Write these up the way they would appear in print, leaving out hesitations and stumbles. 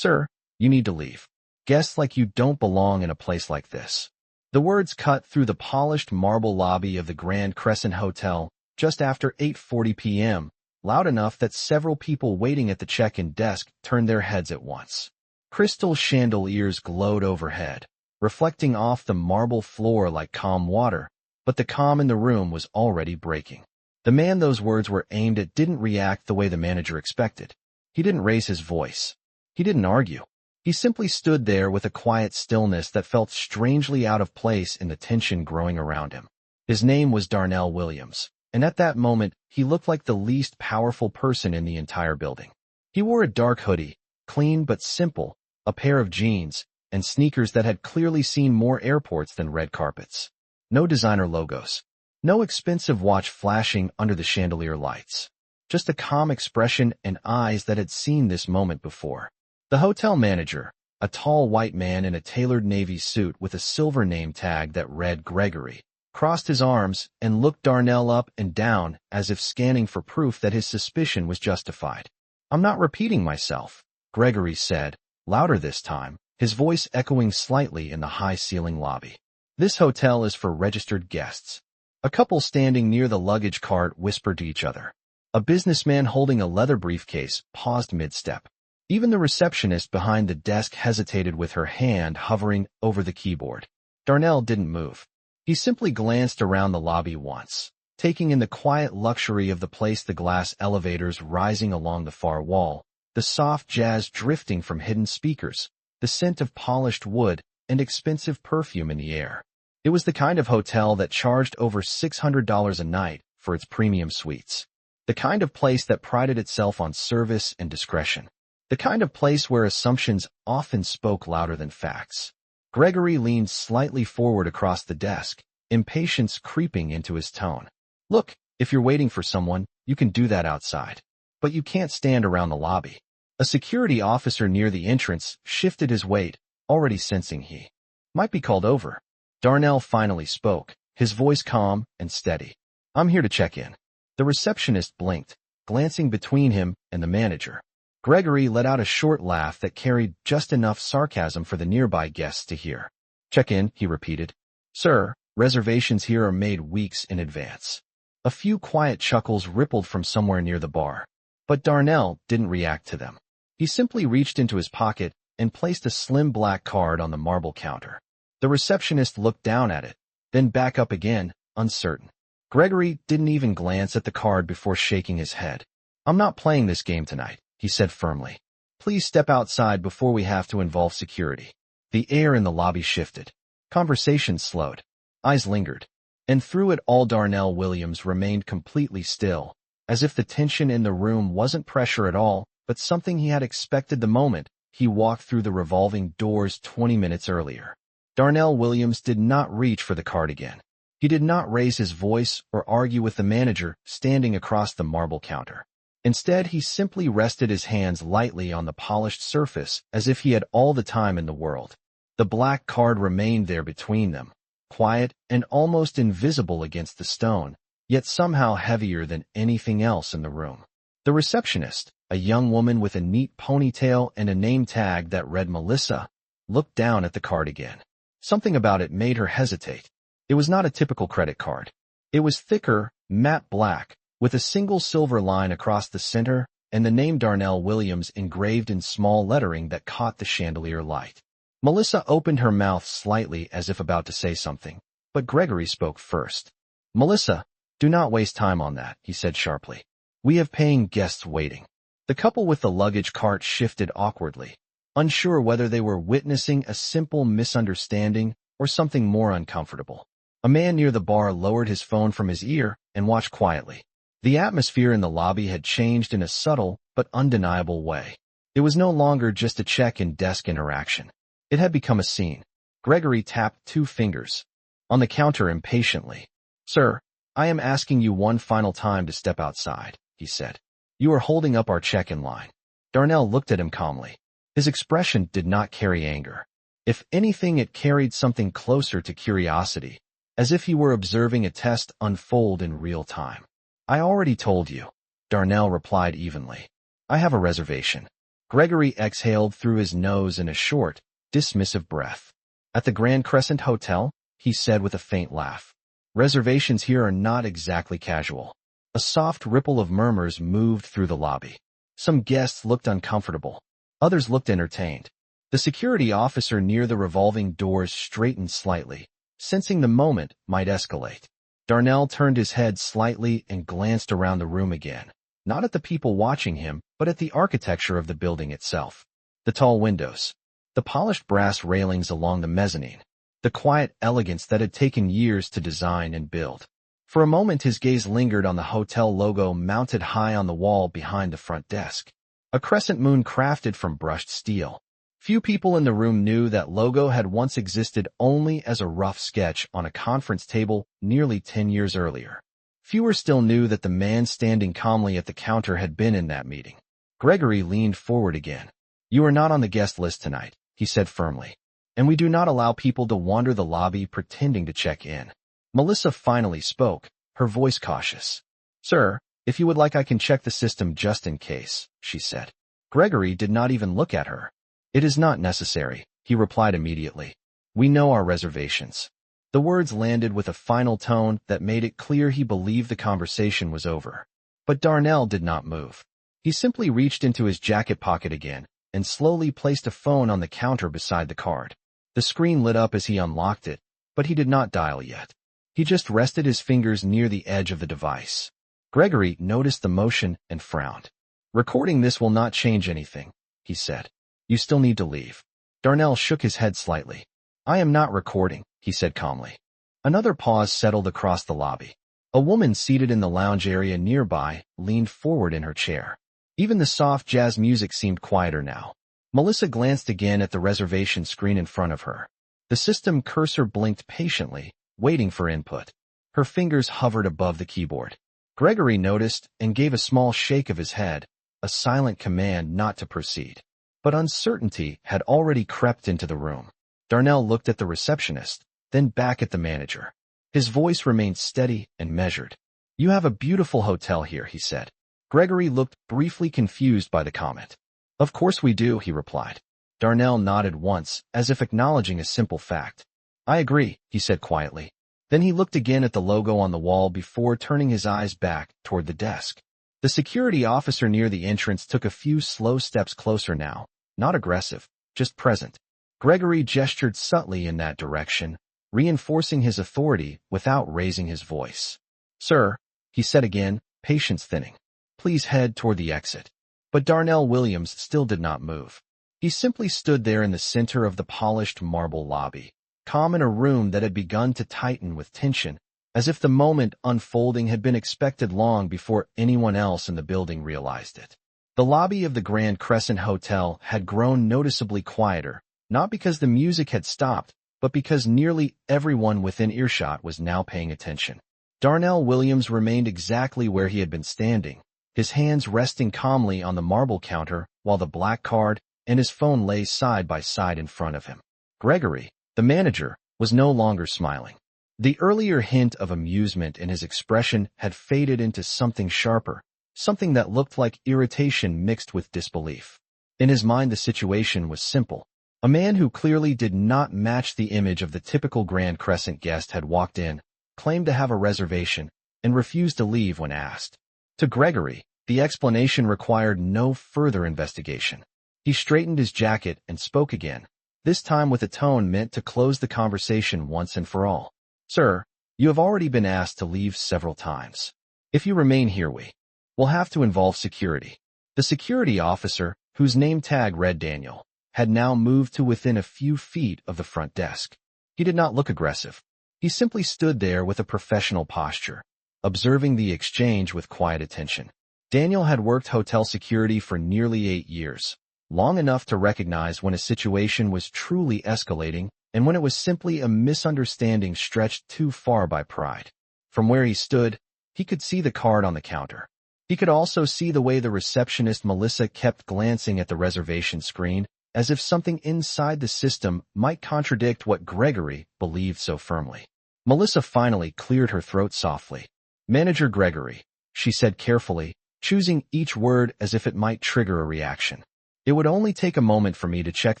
Sir, you need to leave. Guests like you don't belong in a place like this. The words cut through the polished marble lobby of the Grand Crescent Hotel just after 8:40 p.m., loud enough that several people waiting at the check-in desk turned their heads at once. Crystal chandeliers glowed overhead, reflecting off the marble floor like calm water, but the calm in the room was already breaking. The man those words were aimed at didn't react the way the manager expected. He didn't raise his voice. He didn't argue. He simply stood there with a quiet stillness that felt strangely out of place in the tension growing around him. His name was Darnell Williams, and at that moment, he looked like the least powerful person in the entire building. He wore a dark hoodie, clean but simple, a pair of jeans, and sneakers that had clearly seen more airports than red carpets. No designer logos. No expensive watch flashing under the chandelier lights. Just a calm expression and eyes that had seen this moment before. The hotel manager, a tall white man in a tailored navy suit with a silver name tag that read Gregory, crossed his arms and looked Darnell up and down as if scanning for proof that his suspicion was justified. "I'm not repeating myself," Gregory said, louder this time, his voice echoing slightly in the high-ceiling lobby. "This hotel is for registered guests." A couple standing near the luggage cart whispered to each other. A businessman holding a leather briefcase paused mid-step. Even the receptionist behind the desk hesitated with her hand hovering over the keyboard. Darnell didn't move. He simply glanced around the lobby once, taking in the quiet luxury of the place, the glass elevators rising along the far wall, the soft jazz drifting from hidden speakers, the scent of polished wood and expensive perfume in the air. It was the kind of hotel that charged over $600 a night for its premium suites. The kind of place that prided itself on service and discretion. The kind of place where assumptions often spoke louder than facts. Gregory leaned slightly forward across the desk, impatience creeping into his tone. "Look, if you're waiting for someone, you can do that outside. But you can't stand around the lobby." A security officer near the entrance shifted his weight, already sensing he might be called over. Darnell finally spoke, his voice calm and steady. "I'm here to check in." The receptionist blinked, glancing between him and the manager. Gregory let out a short laugh that carried just enough sarcasm for the nearby guests to hear. "Check in," he repeated. "Sir, reservations here are made weeks in advance." A few quiet chuckles rippled from somewhere near the bar, but Darnell didn't react to them. He simply reached into his pocket and placed a slim black card on the marble counter. The receptionist looked down at it, then back up again, uncertain. Gregory didn't even glance at the card before shaking his head. "I'm not playing this game tonight," he said firmly. "Please step outside before we have to involve security." The air in the lobby shifted. Conversation slowed. Eyes lingered. And through it all Darnell Williams remained completely still, as if the tension in the room wasn't pressure at all, but something he had expected the moment he walked through the revolving doors 20 minutes earlier. Darnell Williams did not reach for the card again. He did not raise his voice or argue with the manager standing across the marble counter. Instead, he simply rested his hands lightly on the polished surface as if he had all the time in the world. The black card remained there between them, quiet and almost invisible against the stone, yet somehow heavier than anything else in the room. The receptionist, a young woman with a neat ponytail and a name tag that read Melissa, looked down at the card again. Something about it made her hesitate. It was not a typical credit card. It was thicker, matte black, with a single silver line across the center and the name Darnell Williams engraved in small lettering that caught the chandelier light. Melissa opened her mouth slightly as if about to say something, but Gregory spoke first. "Melissa, do not waste time on that," he said sharply. "We have paying guests waiting." The couple with the luggage cart shifted awkwardly, unsure whether they were witnessing a simple misunderstanding or something more uncomfortable. A man near the bar lowered his phone from his ear and watched quietly. The atmosphere in the lobby had changed in a subtle but undeniable way. It was no longer just a check-in desk interaction. It had become a scene. Gregory tapped 2 fingers on the counter impatiently. "Sir, I am asking you one final time to step outside," he said. "You are holding up our check-in line." Darnell looked at him calmly. His expression did not carry anger. If anything, it carried something closer to curiosity, as if he were observing a test unfold in real time. "I already told you," Darnell replied evenly. "I have a reservation." Gregory exhaled through his nose in a short, dismissive breath. At the Grand Crescent Hotel, he said with a faint laugh. Reservations here are not exactly casual. A soft ripple of murmurs moved through the lobby. Some guests looked uncomfortable. Others looked entertained. The security officer near the revolving doors straightened slightly, sensing the moment might escalate. Darnell turned his head slightly and glanced around the room again, not at the people watching him, but at the architecture of the building itself. The tall windows, the polished brass railings along the mezzanine, the quiet elegance that had taken years to design and build. For a moment his gaze lingered on the hotel logo mounted high on the wall behind the front desk. A crescent moon crafted from brushed steel. Few people in the room knew that logo had once existed only as a rough sketch on a conference table nearly 10 years earlier. Fewer still knew that the man standing calmly at the counter had been in that meeting. Gregory leaned forward again. You are not on the guest list tonight, he said firmly. And we do not allow people to wander the lobby pretending to check in. Melissa finally spoke, her voice cautious. Sir, if you would like I can check the system just in case, she said. Gregory did not even look at her. It is not necessary, he replied immediately. We know our reservations. The words landed with a final tone that made it clear he believed the conversation was over. But Darnell did not move. He simply reached into his jacket pocket again and slowly placed a phone on the counter beside the card. The screen lit up as he unlocked it, but he did not dial yet. He just rested his fingers near the edge of the device. Gregory noticed the motion and frowned. Recording this will not change anything, he said. You still need to leave. Darnell shook his head slightly. I am not recording, he said calmly. Another pause settled across the lobby. A woman seated in the lounge area nearby leaned forward in her chair. Even the soft jazz music seemed quieter now. Melissa glanced again at the reservation screen in front of her. The system cursor blinked patiently, waiting for input. Her fingers hovered above the keyboard. Gregory noticed and gave a small shake of his head, a silent command not to proceed. But uncertainty had already crept into the room. Darnell looked at the receptionist, then back at the manager. His voice remained steady and measured. You have a beautiful hotel here, he said. Gregory looked briefly confused by the comment. Of course we do, he replied. Darnell nodded once, as if acknowledging a simple fact. I agree, he said quietly. Then he looked again at the logo on the wall before turning his eyes back toward the desk. The security officer near the entrance took a few slow steps closer now, not aggressive, just present. Gregory gestured subtly in that direction, reinforcing his authority without raising his voice. Sir, he said again, patience thinning. Please head toward the exit. But Darnell Williams still did not move. He simply stood there in the center of the polished marble lobby, calm in a room that had begun to tighten with tension, as if the moment unfolding had been expected long before anyone else in the building realized it. The lobby of the Grand Crescent Hotel had grown noticeably quieter, not because the music had stopped, but because nearly everyone within earshot was now paying attention. Darnell Williams remained exactly where he had been standing, his hands resting calmly on the marble counter while the black card and his phone lay side by side in front of him. Gregory, the manager, was no longer smiling. The earlier hint of amusement in his expression had faded into something sharper, something that looked like irritation mixed with disbelief. In his mind the situation was simple. A man who clearly did not match the image of the typical Grand Crescent guest had walked in, claimed to have a reservation, and refused to leave when asked. To Gregory, the explanation required no further investigation. He straightened his jacket and spoke again, this time with a tone meant to close the conversation once and for all. Sir, you have already been asked to leave several times. If you remain here we will have to involve security. The security officer, whose name tag read Daniel, had now moved to within a few feet of the front desk. He did not look aggressive. He simply stood there with a professional posture, observing the exchange with quiet attention. Daniel had worked hotel security for nearly 8 years, long enough to recognize when a situation was truly escalating and when it was simply a misunderstanding stretched too far by pride. From where he stood, he could see the card on the counter. He could also see the way the receptionist Melissa kept glancing at the reservation screen, as if something inside the system might contradict what Gregory believed so firmly. Melissa finally cleared her throat softly. Manager Gregory, she said carefully, choosing each word as if it might trigger a reaction. It would only take a moment for me to check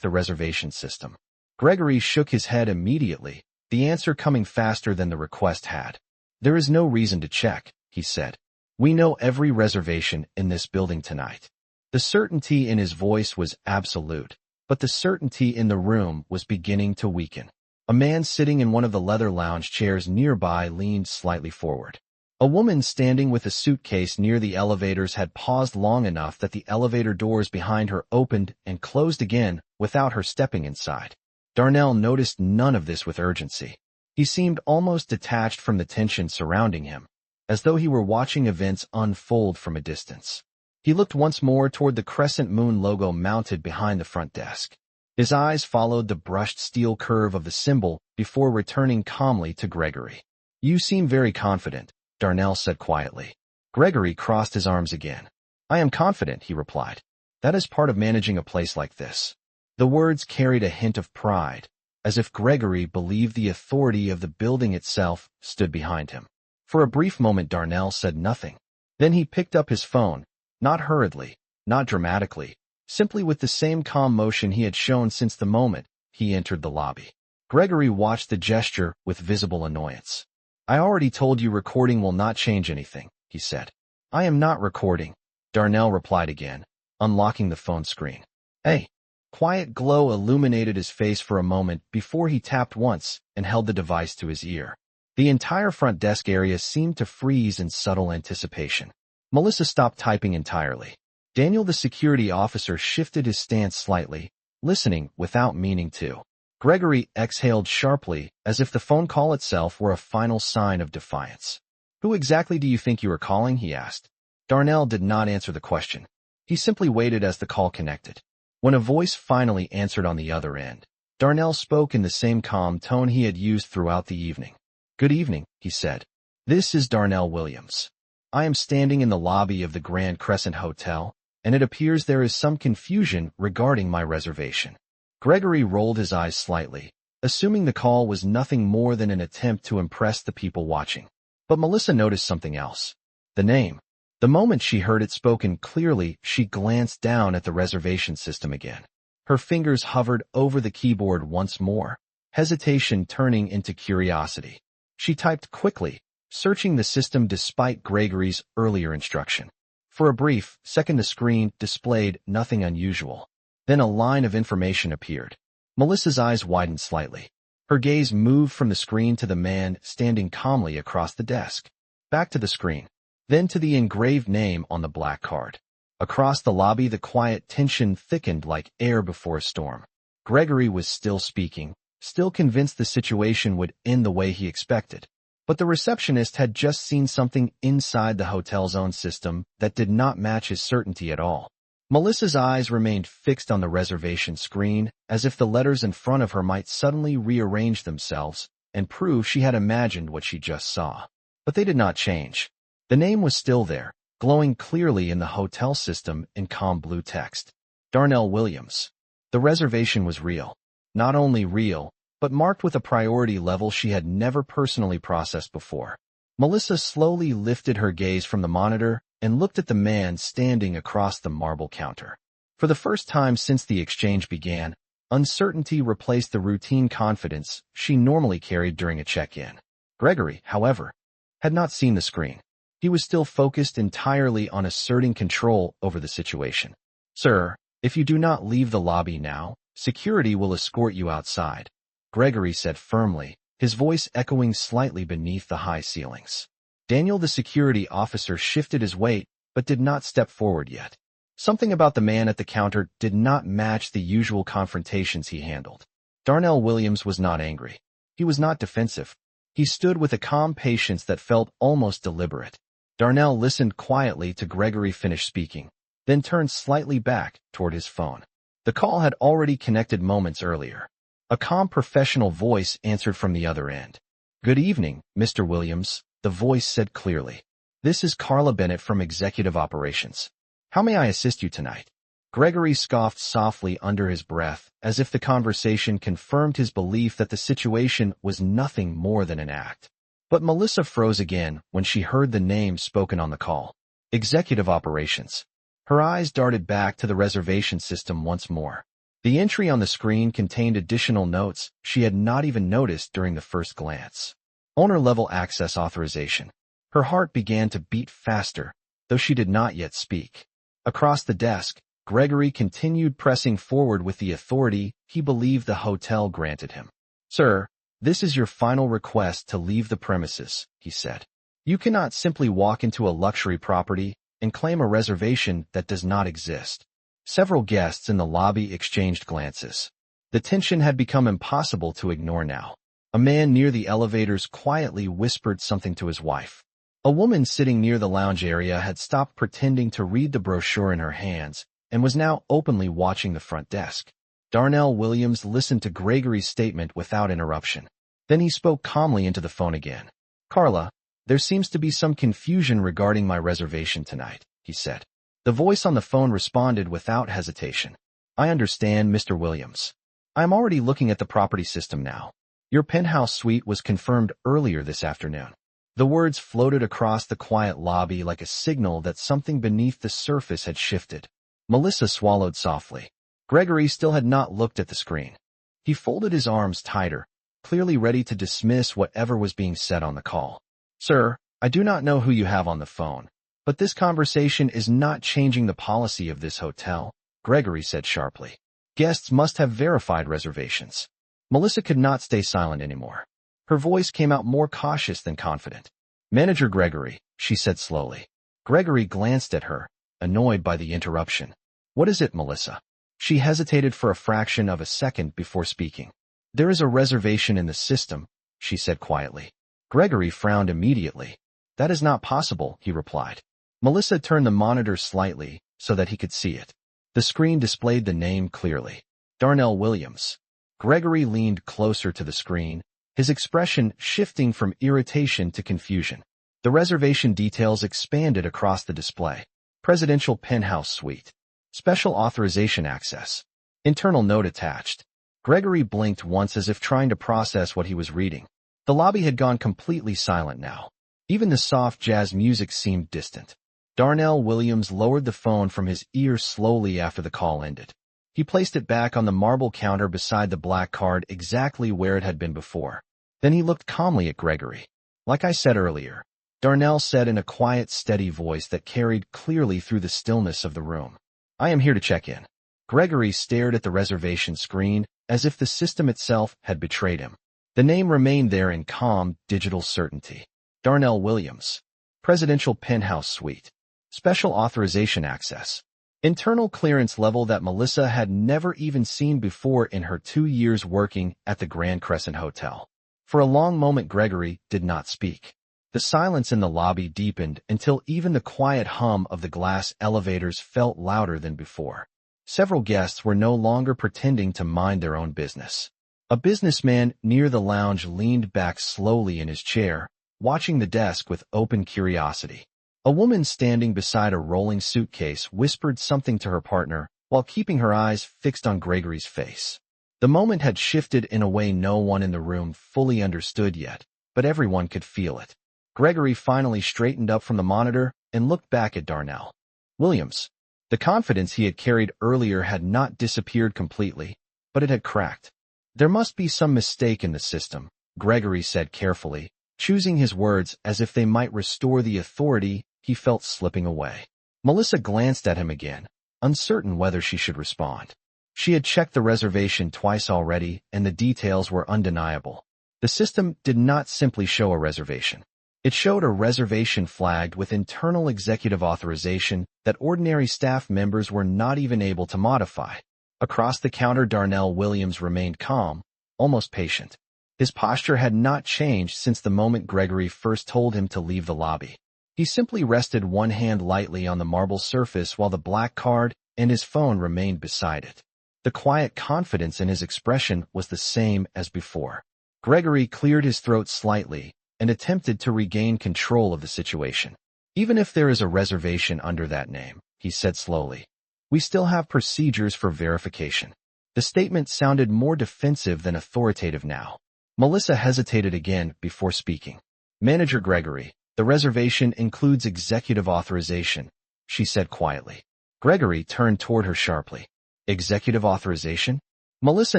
the reservation system. Gregory shook his head immediately, the answer coming faster than the request had. There is no reason to check, he said. We know every reservation in this building tonight. The certainty in his voice was absolute, but the certainty in the room was beginning to weaken. A man sitting in one of the leather lounge chairs nearby leaned slightly forward. A woman standing with a suitcase near the elevators had paused long enough that the elevator doors behind her opened and closed again without her stepping inside. Darnell noticed none of this with urgency. He seemed almost detached from the tension surrounding him, as though he were watching events unfold from a distance. He looked once more toward the crescent moon logo mounted behind the front desk. His eyes followed the brushed steel curve of the symbol before returning calmly to Gregory. You seem very confident, Darnell said quietly. Gregory crossed his arms again. I am confident, he replied. That is part of managing a place like this. The words carried a hint of pride, as if Gregory believed the authority of the building itself stood behind him. For a brief moment Darnell said nothing. Then he picked up his phone, not hurriedly, not dramatically, simply with the same calm motion he had shown since the moment he entered the lobby. Gregory watched the gesture with visible annoyance. I already told you recording will not change anything, he said. I am not recording, Darnell replied again, unlocking the phone screen. Hey. Quiet glow illuminated his face for a moment before he tapped once and held the device to his ear. The entire front desk area seemed to freeze in subtle anticipation. Melissa stopped typing entirely. Daniel, the security officer, shifted his stance slightly, listening without meaning to. Gregory exhaled sharply, as if the phone call itself were a final sign of defiance. Who exactly do you think you are calling? He asked. Darnell did not answer the question. He simply waited as the call connected. When a voice finally answered on the other end, Darnell spoke in the same calm tone he had used throughout the evening. Good evening, he said. This is Darnell Williams. I am standing in the lobby of the Grand Crescent Hotel, and it appears there is some confusion regarding my reservation. Gregory rolled his eyes slightly, assuming the call was nothing more than an attempt to impress the people watching. But Melissa noticed something else. The name. The moment she heard it spoken clearly, she glanced down at the reservation system again. Her fingers hovered over the keyboard once more, hesitation turning into curiosity. She typed quickly, searching the system despite Gregory's earlier instruction. For a brief second the screen displayed nothing unusual. Then a line of information appeared. Melissa's eyes widened slightly. Her gaze moved from the screen to the man standing calmly across the desk. Back to the screen. Then to the engraved name on the black card. Across the lobby the quiet tension thickened like air before a storm. Gregory was still speaking, still convinced the situation would end the way he expected. But the receptionist had just seen something inside the hotel's own system that did not match his certainty at all. Melissa's eyes remained fixed on the reservation screen, as if the letters in front of her might suddenly rearrange themselves and prove she had imagined what she just saw. But they did not change. The name was still there, glowing clearly in the hotel system in calm blue text. Darnell Williams. The reservation was real. Not only real, but marked with a priority level she had never personally processed before. Melissa slowly lifted her gaze from the monitor and looked at the man standing across the marble counter. For the first time since the exchange began, uncertainty replaced the routine confidence she normally carried during a check-in. Gregory, however, had not seen the screen. He was still focused entirely on asserting control over the situation. Sir, if you do not leave the lobby now, security will escort you outside, Gregory said firmly, his voice echoing slightly beneath the high ceilings. Daniel, the security officer, shifted his weight, but did not step forward yet. Something about the man at the counter did not match the usual confrontations he handled. Darnell Williams was not angry. He was not defensive. He stood with a calm patience that felt almost deliberate. Darnell listened quietly to Gregory finish speaking, then turned slightly back toward his phone. The call had already connected moments earlier. A calm professional voice answered from the other end. Good evening, Mr. Williams, the voice said clearly. This is Carla Bennett from Executive Operations. How may I assist you tonight? Gregory scoffed softly under his breath, as if the conversation confirmed his belief that the situation was nothing more than an act. But Melissa froze again when she heard the name spoken on the call. Executive Operations. Her eyes darted back to the reservation system once more. The entry on the screen contained additional notes she had not even noticed during the first glance. Owner-level access authorization. Her heart began to beat faster, though she did not yet speak. Across the desk, Gregory continued pressing forward with the authority he believed the hotel granted him. "Sir, this is your final request to leave the premises," he said. "You cannot simply walk into a luxury property and claim a reservation that does not exist." Several guests in the lobby exchanged glances. The tension had become impossible to ignore now. A man near the elevators quietly whispered something to his wife. A woman sitting near the lounge area had stopped pretending to read the brochure in her hands and was now openly watching the front desk. Darnell Williams listened to Gregory's statement without interruption. Then he spoke calmly into the phone again. "Carla, there seems to be some confusion regarding my reservation tonight," he said. The voice on the phone responded without hesitation. "I understand, Mr. Williams. I am already looking at the property system now. Your penthouse suite was confirmed earlier this afternoon." The words floated across the quiet lobby like a signal that something beneath the surface had shifted. Melissa swallowed softly. Gregory still had not looked at the screen. He folded his arms tighter, clearly ready to dismiss whatever was being said on the call. "Sir, I do not know who you have on the phone, but this conversation is not changing the policy of this hotel," Gregory said sharply. "Guests must have verified reservations." Melissa could not stay silent anymore. Her voice came out more cautious than confident. "Manager Gregory," she said slowly. Gregory glanced at her, annoyed by the interruption. "What is it, Melissa?" She hesitated for a fraction of a second before speaking. "There is a reservation in the system," she said quietly. Gregory frowned immediately. "That is not possible," he replied. Melissa turned the monitor slightly so that he could see it. The screen displayed the name clearly. Darnell Williams. Gregory leaned closer to the screen, his expression shifting from irritation to confusion. The reservation details expanded across the display. Presidential penthouse suite. Special authorization access. Internal note attached. Gregory blinked once as if trying to process what he was reading. The lobby had gone completely silent now. Even the soft jazz music seemed distant. Darnell Williams lowered the phone from his ear slowly after the call ended. He placed it back on the marble counter beside the black card exactly where it had been before. Then he looked calmly at Gregory. "Like I said earlier," Darnell said in a quiet, steady voice that carried clearly through the stillness of the room, "I am here to check in." Gregory stared at the reservation screen as if the system itself had betrayed him. The name remained there in calm, digital certainty. Darnell Williams. Presidential penthouse suite. Special authorization access. Internal clearance level that Melissa had never even seen before in her 2 years working at the Grand Crescent Hotel. For a long moment Gregory did not speak. The silence in the lobby deepened until even the quiet hum of the glass elevators felt louder than before. Several guests were no longer pretending to mind their own business. A businessman near the lounge leaned back slowly in his chair, watching the desk with open curiosity. A woman standing beside a rolling suitcase whispered something to her partner while keeping her eyes fixed on Gregory's face. The moment had shifted in a way no one in the room fully understood yet, but everyone could feel it. Gregory finally straightened up from the monitor and looked back at Darnell Williams. The confidence he had carried earlier had not disappeared completely, but it had cracked. "There must be some mistake in the system," Gregory said carefully, choosing his words as if they might restore the authority he felt slipping away. Melissa glanced at him again, uncertain whether she should respond. She had checked the reservation twice already, and the details were undeniable. The system did not simply show a reservation. It showed a reservation flagged with internal executive authorization that ordinary staff members were not even able to modify. Across the counter, Darnell Williams remained calm, almost patient. His posture had not changed since the moment Gregory first told him to leave the lobby. He simply rested one hand lightly on the marble surface while the black card and his phone remained beside it. The quiet confidence in his expression was the same as before. Gregory cleared his throat slightly and attempted to regain control of the situation. "Even if there is a reservation under that name," he said slowly, "we still have procedures for verification." The statement sounded more defensive than authoritative now. Melissa hesitated again before speaking. "Manager Gregory, the reservation includes executive authorization," she said quietly. Gregory turned toward her sharply. Executive authorization? Melissa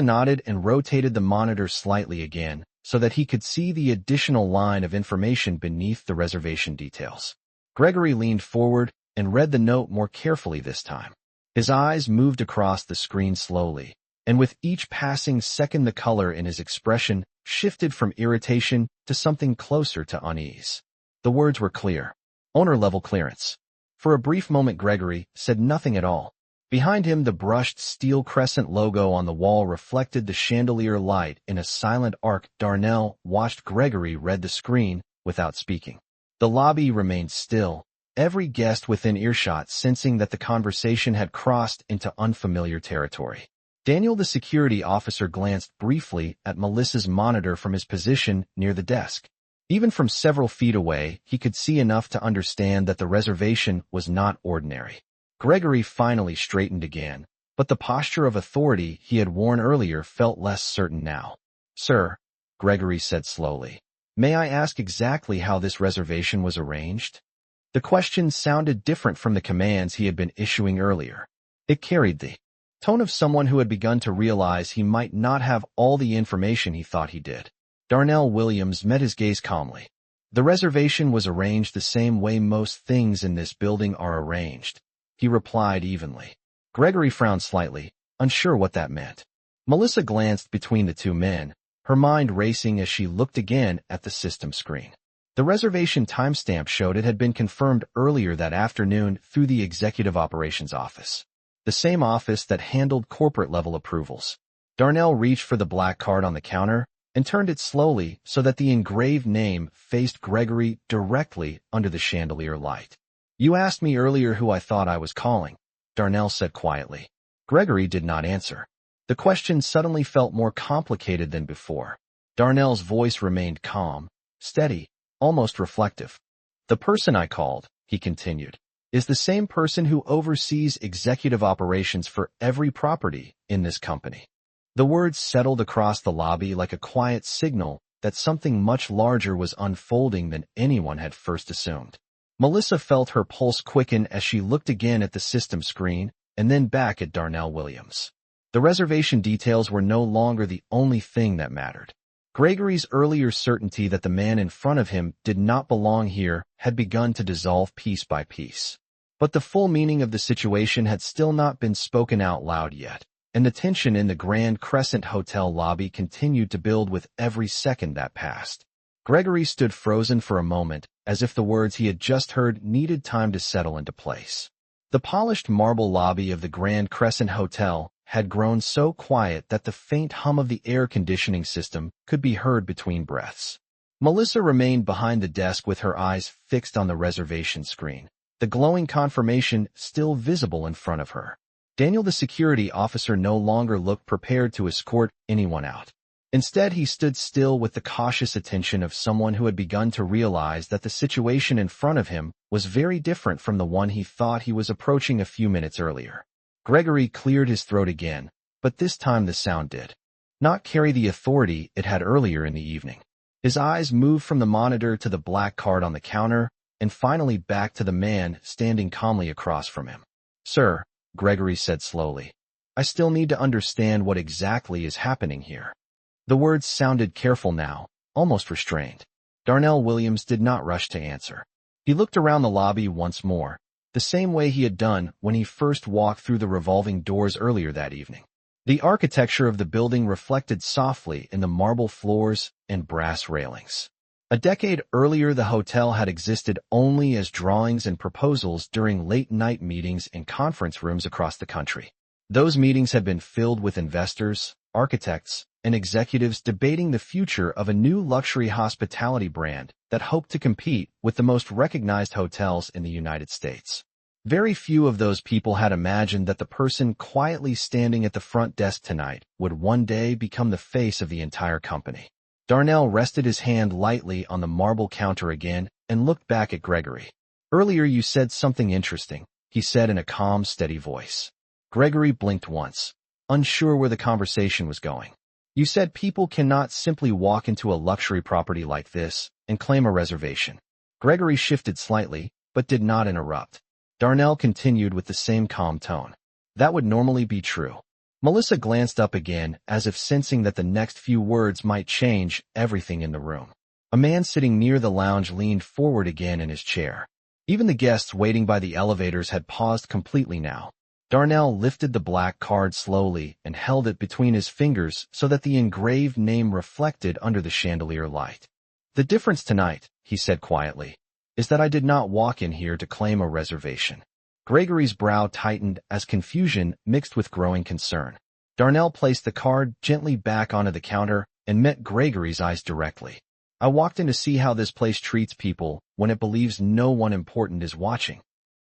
nodded and rotated the monitor slightly again so that he could see the additional line of information beneath the reservation details. Gregory leaned forward and read the note more carefully this time. His eyes moved across the screen slowly, and with each passing second the color in his expression shifted from irritation to something closer to unease. The words were clear. Owner-level clearance. For a brief moment Gregory said nothing at all. Behind him the brushed steel crescent logo on the wall reflected the chandelier light in a silent arc. Darnell watched Gregory read the screen without speaking. The lobby remained still, every guest within earshot sensing that the conversation had crossed into unfamiliar territory. Daniel, the security officer, glanced briefly at Melissa's monitor from his position near the desk. Even from several feet away, he could see enough to understand that the reservation was not ordinary. Gregory finally straightened again, but the posture of authority he had worn earlier felt less certain now. "Sir," Gregory said slowly, "may I ask exactly how this reservation was arranged?" The question sounded different from the commands he had been issuing earlier. It carried the tone of someone who had begun to realize he might not have all the information he thought he did. Darnell Williams met his gaze calmly. "The reservation was arranged the same way most things in this building are arranged," he replied evenly. Gregory frowned slightly, unsure what that meant. Melissa glanced between the two men, her mind racing as she looked again at the system screen. The reservation timestamp showed it had been confirmed earlier that afternoon through the Executive Operations Office, the same office that handled corporate-level approvals. Darnell reached for the black card on the counter and turned it slowly so that the engraved name faced Gregory directly under the chandelier light. "You asked me earlier who I thought I was calling," Darnell said quietly. Gregory did not answer. The question suddenly felt more complicated than before. Darnell's voice remained calm, steady, almost reflective. "The person I called," he continued, "is the same person who oversees executive operations for every property in this company." The words settled across the lobby like a quiet signal that something much larger was unfolding than anyone had first assumed. Melissa felt her pulse quicken as she looked again at the system screen and then back at Darnell Williams. The reservation details were no longer the only thing that mattered. Gregory's earlier certainty that the man in front of him did not belong here had begun to dissolve piece by piece. But the full meaning of the situation had still not been spoken out loud yet, and the tension in the Grand Crescent Hotel lobby continued to build with every second that passed. Gregory stood frozen for a moment, as if the words he had just heard needed time to settle into place. The polished marble lobby of the Grand Crescent Hotel had grown so quiet that the faint hum of the air conditioning system could be heard between breaths. Melissa remained behind the desk with her eyes fixed on the reservation screen, the glowing confirmation still visible in front of her. Daniel, the security officer, no longer looked prepared to escort anyone out. Instead, he stood still with the cautious attention of someone who had begun to realize that the situation in front of him was very different from the one he thought he was approaching a few minutes earlier. Gregory cleared his throat again, but this time the sound did not carry the authority it had earlier in the evening. His eyes moved from the monitor to the black card on the counter and finally back to the man standing calmly across from him. "Sir," Gregory said slowly, "I still need to understand what exactly is happening here." The words sounded careful now, almost restrained. Darnell Williams did not rush to answer. He looked around the lobby once more, the same way he had done when he first walked through the revolving doors earlier that evening. The architecture of the building reflected softly in the marble floors and brass railings. A decade earlier, the hotel had existed only as drawings and proposals during late-night meetings in conference rooms across the country. Those meetings had been filled with investors, architects, and executives debating the future of a new luxury hospitality brand that hoped to compete with the most recognized hotels in the United States. Very few of those people had imagined that the person quietly standing at the front desk tonight would one day become the face of the entire company. Darnell rested his hand lightly on the marble counter again and looked back at Gregory. "Earlier you said something interesting," he said in a calm, steady voice. Gregory blinked once, unsure where the conversation was going. "You said people cannot simply walk into a luxury property like this and claim a reservation." Gregory shifted slightly, but did not interrupt. Darnell continued with the same calm tone. That would normally be true. Melissa glanced up again, as if sensing that the next few words might change everything in the room. A man sitting near the lounge leaned forward again in his chair. Even the guests waiting by the elevators had paused completely now. Darnell lifted the black card slowly and held it between his fingers so that the engraved name reflected under the chandelier light. "The difference tonight," he said quietly, "is that I did not walk in here to claim a reservation." Gregory's brow tightened as confusion mixed with growing concern. Darnell placed the card gently back onto the counter and met Gregory's eyes directly. "I walked in to see how this place treats people when it believes no one important is watching."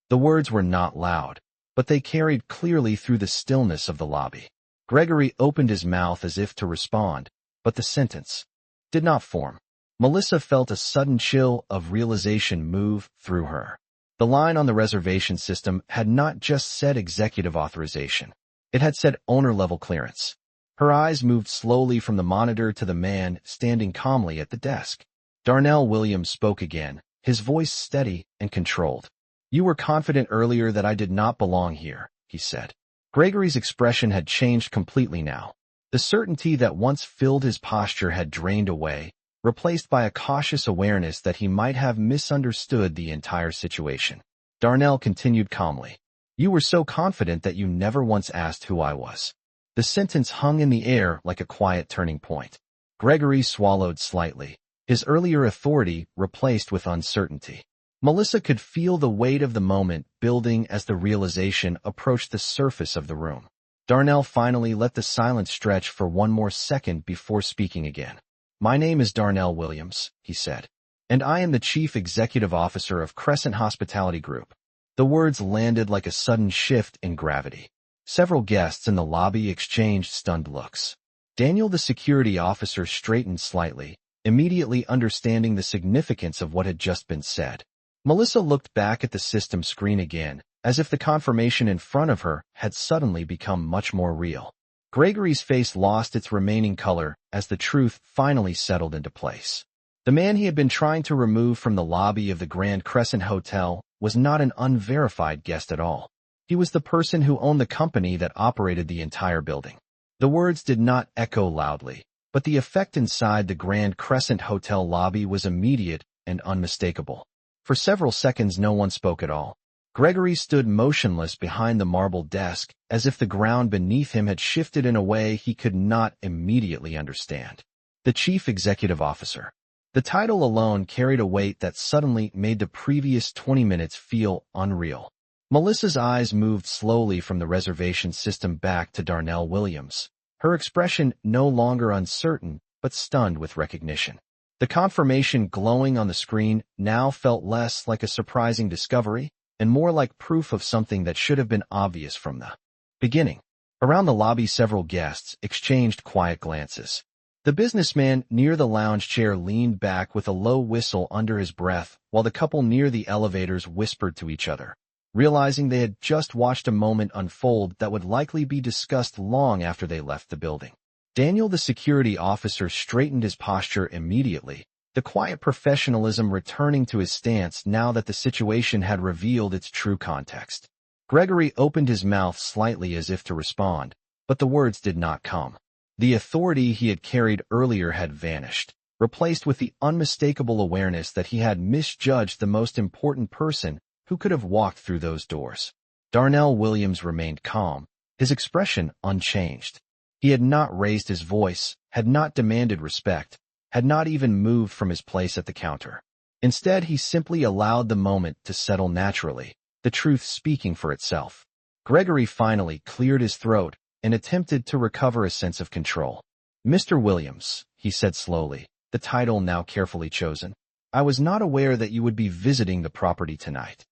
The words were not loud, but they carried clearly through the stillness of the lobby. Gregory opened his mouth as if to respond, but the sentence did not form. Melissa felt a sudden chill of realization move through her. The line on the reservation system had not just said executive authorization. It had said owner-level clearance. Her eyes moved slowly from the monitor to the man standing calmly at the desk. Darnell Williams spoke again, his voice steady and controlled. "You were confident earlier that I did not belong here," he said. Gregory's expression had changed completely now. The certainty that once filled his posture had drained away, replaced by a cautious awareness that he might have misunderstood the entire situation. Darnell continued calmly. "You were so confident that you never once asked who I was." The sentence hung in the air like a quiet turning point. Gregory swallowed slightly, his earlier authority replaced with uncertainty. Melissa could feel the weight of the moment building as the realization approached the surface of the room. Darnell finally let the silence stretch for one more second before speaking again. "My name is Darnell Williams," he said, "and I am the Chief Executive Officer of Crescent Hospitality Group." The words landed like a sudden shift in gravity. Several guests in the lobby exchanged stunned looks. Daniel, the security officer, straightened slightly, immediately understanding the significance of what had just been said. Melissa looked back at the system screen again, as if the confirmation in front of her had suddenly become much more real. Gregory's face lost its remaining color as the truth finally settled into place. The man he had been trying to remove from the lobby of the Grand Crescent Hotel was not an unverified guest at all. He was the person who owned the company that operated the entire building. The words did not echo loudly, but the effect inside the Grand Crescent Hotel lobby was immediate and unmistakable. For several seconds no one spoke at all. Gregory stood motionless behind the marble desk, as if the ground beneath him had shifted in a way he could not immediately understand. The Chief Executive Officer. The title alone carried a weight that suddenly made the previous 20 minutes feel unreal. Melissa's eyes moved slowly from the reservation system back to Darnell Williams, her expression no longer uncertain, but stunned with recognition. The confirmation glowing on the screen now felt less like a surprising discovery and more like proof of something that should have been obvious from the beginning. Around the lobby, several guests exchanged quiet glances. The businessman near the lounge chair leaned back with a low whistle under his breath, while the couple near the elevators whispered to each other, realizing they had just watched a moment unfold that would likely be discussed long after they left the building. Daniel, the security officer, straightened his posture immediately, the quiet professionalism returning to his stance now that the situation had revealed its true context. Gregory opened his mouth slightly as if to respond, but the words did not come. The authority he had carried earlier had vanished, replaced with the unmistakable awareness that he had misjudged the most important person who could have walked through those doors. Darnell Williams remained calm, his expression unchanged. He had not raised his voice, had not demanded respect, had not even moved from his place at the counter. Instead, he simply allowed the moment to settle naturally, the truth speaking for itself. Gregory finally cleared his throat and attempted to recover a sense of control. "Mr. Williams," he said slowly, the title now carefully chosen, "I was not aware that you would be visiting the property tonight."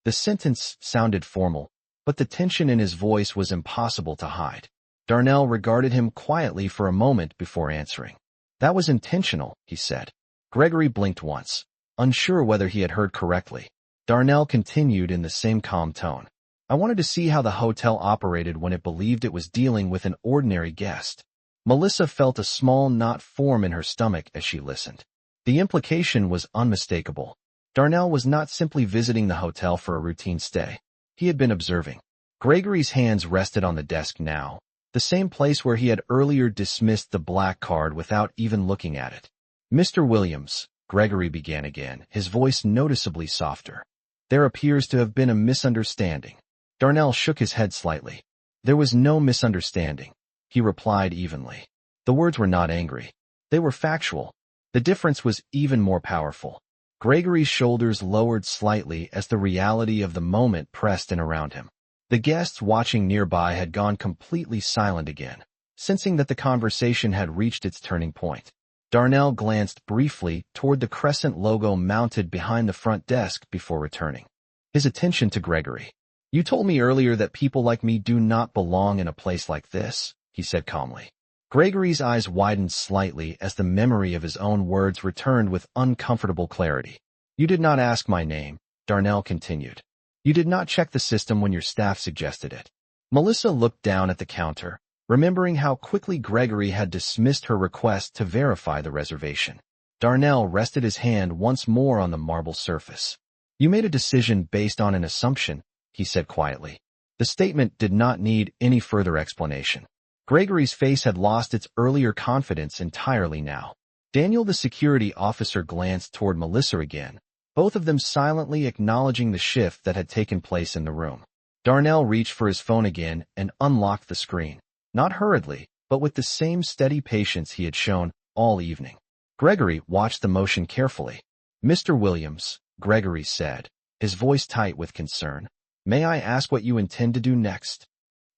The sentence sounded formal, but the tension in his voice was impossible to hide. Darnell regarded him quietly for a moment before answering. "That was intentional," he said. Gregory blinked once, unsure whether he had heard correctly. Darnell continued in the same calm tone. "I wanted to see how the hotel operated when it believed it was dealing with an ordinary guest." Melissa felt a small knot form in her stomach as she listened. The implication was unmistakable. Darnell was not simply visiting the hotel for a routine stay. he had been observing. Gregory's hands rested on the desk now, the same place where he had earlier dismissed the black card without even looking at it. "Mr. Williams," Gregory began again, his voice noticeably softer. "There appears to have been a misunderstanding." Darnell shook his head slightly. "There was no misunderstanding," he replied evenly. The words were not angry. They were factual. The difference was even more powerful. Gregory's shoulders lowered slightly as the reality of the moment pressed in around him. The guests watching nearby had gone completely silent again, sensing that the conversation had reached its turning point. Darnell glanced briefly toward the crescent logo mounted behind the front desk before returning his attention to Gregory. "You told me earlier that people like me do not belong in a place like this," he said calmly. Gregory's eyes widened slightly as the memory of his own words returned with uncomfortable clarity. "You did not ask my name," Darnell continued. "You did not check the system when your staff suggested it." Melissa looked down at the counter, remembering how quickly Gregory had dismissed her request to verify the reservation. Darnell rested his hand once more on the marble surface. "You made a decision based on an assumption," he said quietly. The statement did not need any further explanation. Gregory's face had lost its earlier confidence entirely now. Daniel, the security officer, glanced toward Melissa again, both of them silently acknowledging the shift that had taken place in the room. Darnell reached for his phone again and unlocked the screen, not hurriedly, but with the same steady patience he had shown all evening. Gregory watched the motion carefully. "Mr. Williams," Gregory said, his voice tight with concern, "may I ask what you intend to do next?"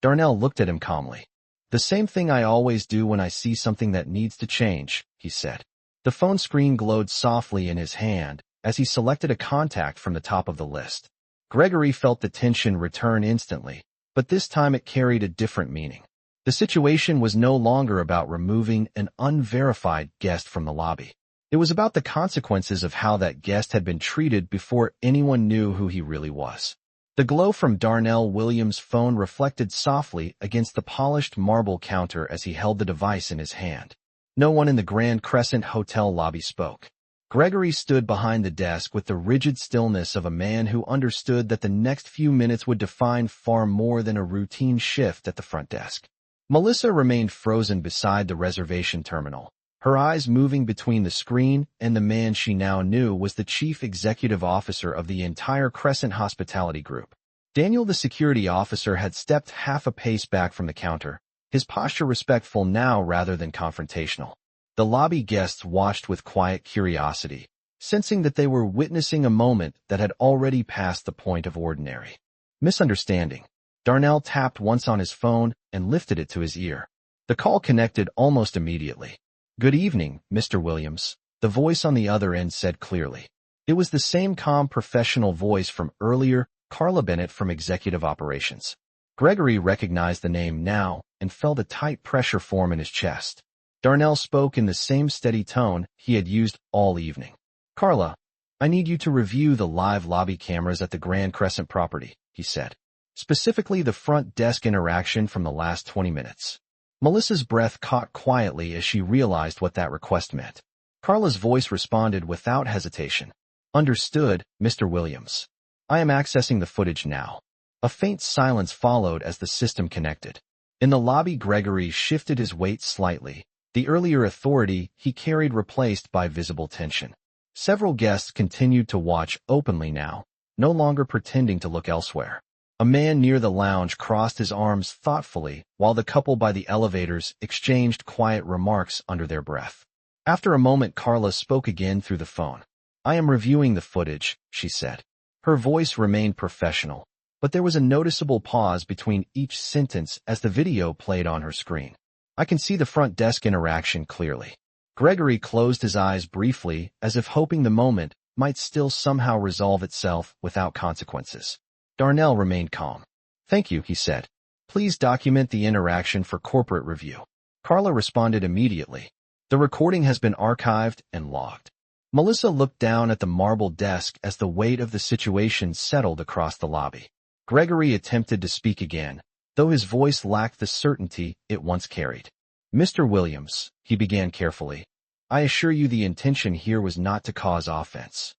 Darnell looked at him calmly. "The same thing I always do when I see something that needs to change," he said. The phone screen glowed softly in his hand as he selected a contact from the top of the list. Gregory felt the tension return instantly, but this time it carried a different meaning. The situation was no longer about removing an unverified guest from the lobby. It was about the consequences of how that guest had been treated before anyone knew who he really was. The glow from Darnell Williams' phone reflected softly against the polished marble counter as he held the device in his hand. No one in the Grand Crescent Hotel lobby spoke. Gregory stood behind the desk with the rigid stillness of a man who understood that the next few minutes would define far more than a routine shift at the front desk. Melissa remained frozen beside the reservation terminal, her eyes moving between the screen and the man she now knew was the chief executive officer of the entire Crescent Hospitality Group. Daniel, the security officer, had stepped half a pace back from the counter, his posture respectful now rather than confrontational. The lobby guests watched with quiet curiosity, sensing that they were witnessing a moment that had already passed the point of ordinary misunderstanding. Darnell tapped once on his phone and lifted it to his ear. The call connected almost immediately. "Good evening, Mr. Williams," the voice on the other end said clearly. It was the same calm professional voice from earlier, Carla Bennett from Executive Operations. Gregory recognized the name now and felt a tight pressure form in his chest. Darnell spoke in the same steady tone he had used all evening. "Carla, I need you to review the live lobby cameras at the Grand Crescent property," he said. "Specifically the front desk interaction from the last 20 minutes. Melissa's breath caught quietly as she realized what that request meant. Carla's voice responded without hesitation. "Understood, Mr. Williams. I am accessing the footage now." A faint silence followed as the system connected. In the lobby, Gregory shifted his weight slightly, the earlier authority he carried replaced by visible tension. Several guests continued to watch openly now, no longer pretending to look elsewhere. A man near the lounge crossed his arms thoughtfully while the couple by the elevators exchanged quiet remarks under their breath. After a moment, Carla spoke again through the phone. "I am reviewing the footage," she said. Her voice remained professional, but there was a noticeable pause between each sentence as the video played on her screen. "I can see the front desk interaction clearly." Gregory closed his eyes briefly as if hoping the moment might still somehow resolve itself without consequences. Darnell remained calm. "Thank you," he said. "Please document the interaction for corporate review." Carla responded immediately. "The recording has been archived and logged." Melissa looked down at the marble desk as the weight of the situation settled across the lobby. Gregory attempted to speak again, though his voice lacked the certainty it once carried. "Mr. Williams," he began carefully, "I assure you the intention here was not to cause offense."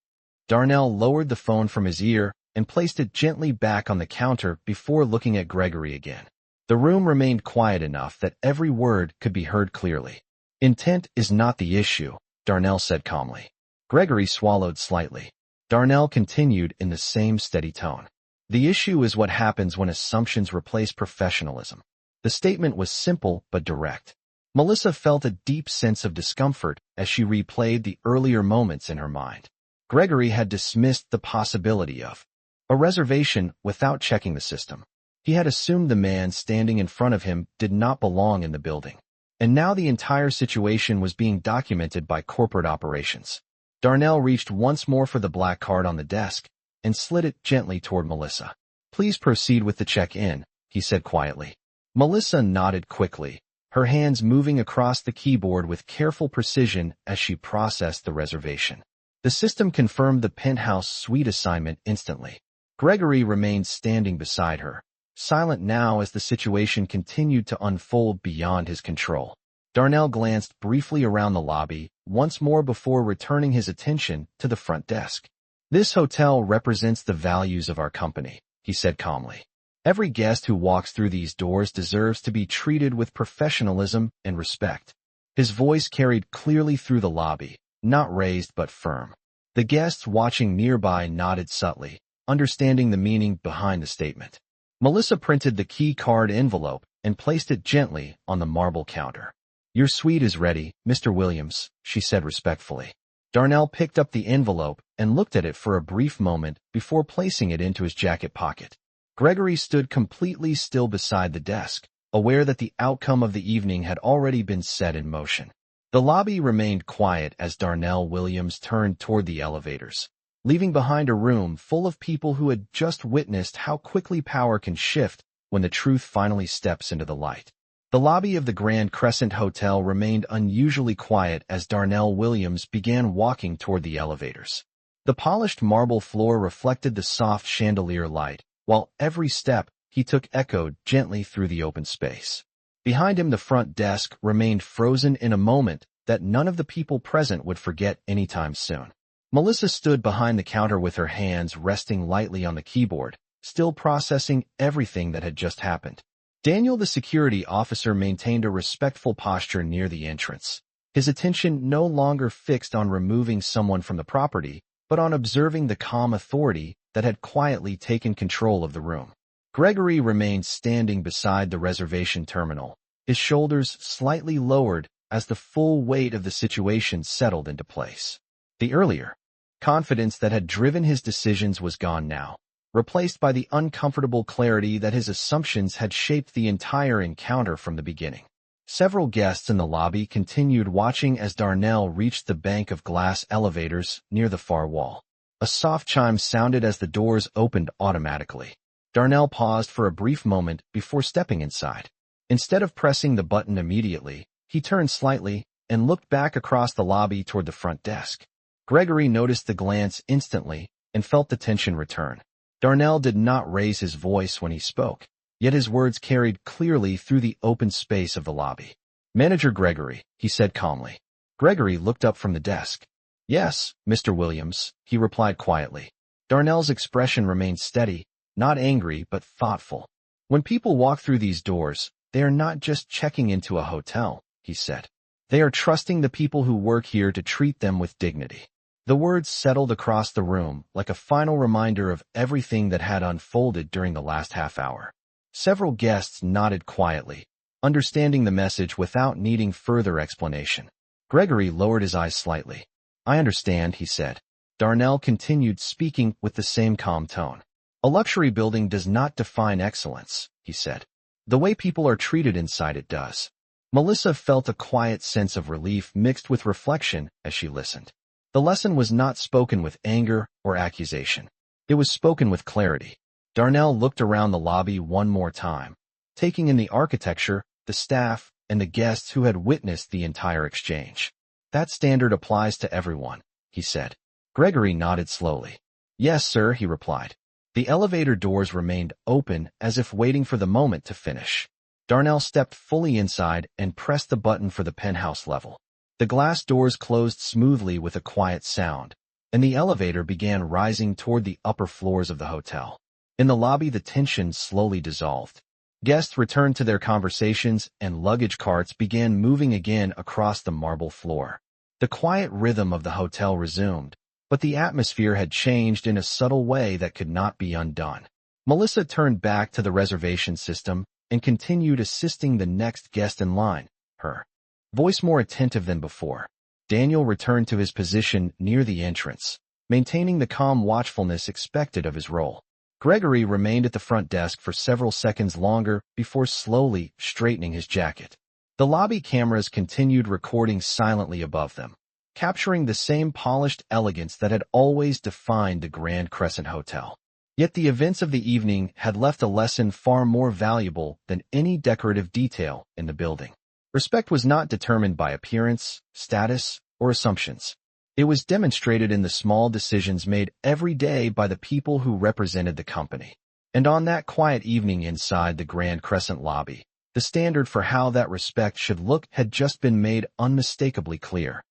Darnell lowered the phone from his ear and placed it gently back on the counter before looking at Gregory again. The room remained quiet enough that every word could be heard clearly. "Intent is not the issue," Darnell said calmly. Gregory swallowed slightly. Darnell continued in the same steady tone. "The issue is what happens when assumptions replace professionalism." The statement was simple but direct. Melissa felt a deep sense of discomfort as she replayed the earlier moments in her mind. Gregory had dismissed the possibility of a reservation without checking the system. He had assumed the man standing in front of him did not belong in the building. And now the entire situation was being documented by corporate operations. Darnell reached once more for the black card on the desk and slid it gently toward Melissa. "Please proceed with the check-in," he said quietly. Melissa nodded quickly, her hands moving across the keyboard with careful precision as she processed the reservation. The system confirmed the penthouse suite assignment instantly. Gregory remained standing beside her, silent now as the situation continued to unfold beyond his control. Darnell glanced briefly around the lobby, once more before returning his attention to the front desk. "This hotel represents the values of our company," he said calmly. "Every guest who walks through these doors deserves to be treated with professionalism and respect." His voice carried clearly through the lobby, not raised but firm. The guests watching nearby nodded subtly, understanding the meaning behind the statement. Melissa printed the key card envelope and placed it gently on the marble counter. "Your suite is ready, Mr. Williams," she said respectfully. Darnell picked up the envelope and looked at it for a brief moment before placing it into his jacket pocket. Gregory stood completely still beside the desk, aware that the outcome of the evening had already been set in motion. The lobby remained quiet as Darnell Williams turned toward the elevators, leaving behind a room full of people who had just witnessed how quickly power can shift when the truth finally steps into the light. The lobby of the Grand Crescent Hotel remained unusually quiet as Darnell Williams began walking toward the elevators. The polished marble floor reflected the soft chandelier light, while every step he took echoed gently through the open space. Behind him, the front desk remained frozen in a moment that none of the people present would forget anytime soon. Melissa stood behind the counter with her hands resting lightly on the keyboard, still processing everything that had just happened. Daniel, the security officer, maintained a respectful posture near the entrance, his attention no longer fixed on removing someone from the property, but on observing the calm authority that had quietly taken control of the room. Gregory remained standing beside the reservation terminal, his shoulders slightly lowered as the full weight of the situation settled into place. The earlier confidence that had driven his decisions was gone now, replaced by the uncomfortable clarity that his assumptions had shaped the entire encounter from the beginning. Several guests in the lobby continued watching as Darnell reached the bank of glass elevators near the far wall. A soft chime sounded as the doors opened automatically. Darnell paused for a brief moment before stepping inside. Instead of pressing the button immediately, he turned slightly and looked back across the lobby toward the front desk. Gregory noticed the glance instantly and felt the tension return. Darnell did not raise his voice when he spoke, yet his words carried clearly through the open space of the lobby. "Manager Gregory," he said calmly. Gregory looked up from the desk. "Yes, Mr. Williams," he replied quietly. Darnell's expression remained steady, not angry but thoughtful. "When people walk through these doors, they are not just checking into a hotel," he said. "They are trusting the people who work here to treat them with dignity." The words settled across the room like a final reminder of everything that had unfolded during the last half hour. Several guests nodded quietly, understanding the message without needing further explanation. Gregory lowered his eyes slightly. "I understand," he said. Darnell continued speaking with the same calm tone. "A luxury building does not define excellence," he said. "The way people are treated inside it does." Melissa felt a quiet sense of relief mixed with reflection as she listened. The lesson was not spoken with anger or accusation. It was spoken with clarity. Darnell looked around the lobby one more time, taking in the architecture, the staff, and the guests who had witnessed the entire exchange. "That standard applies to everyone," he said. Gregory nodded slowly. "Yes, sir," he replied. The elevator doors remained open as if waiting for the moment to finish. Darnell stepped fully inside and pressed the button for the penthouse level. The glass doors closed smoothly with a quiet sound, and the elevator began rising toward the upper floors of the hotel. In the lobby, the tension slowly dissolved. Guests returned to their conversations, and luggage carts began moving again across the marble floor. The quiet rhythm of the hotel resumed, but the atmosphere had changed in a subtle way that could not be undone. Melissa turned back to the reservation system and continued assisting the next guest in line, her voice more attentive than before. Daniel returned to his position near the entrance, maintaining the calm watchfulness expected of his role. Gregory remained at the front desk for several seconds longer before slowly straightening his jacket. The lobby cameras continued recording silently above them, capturing the same polished elegance that had always defined the Grand Crescent Hotel. Yet the events of the evening had left a lesson far more valuable than any decorative detail in the building. Respect was not determined by appearance, status, or assumptions. It was demonstrated in the small decisions made every day by the people who represented the company. And on that quiet evening inside the Grand Crescent lobby, the standard for how that respect should look had just been made unmistakably clear.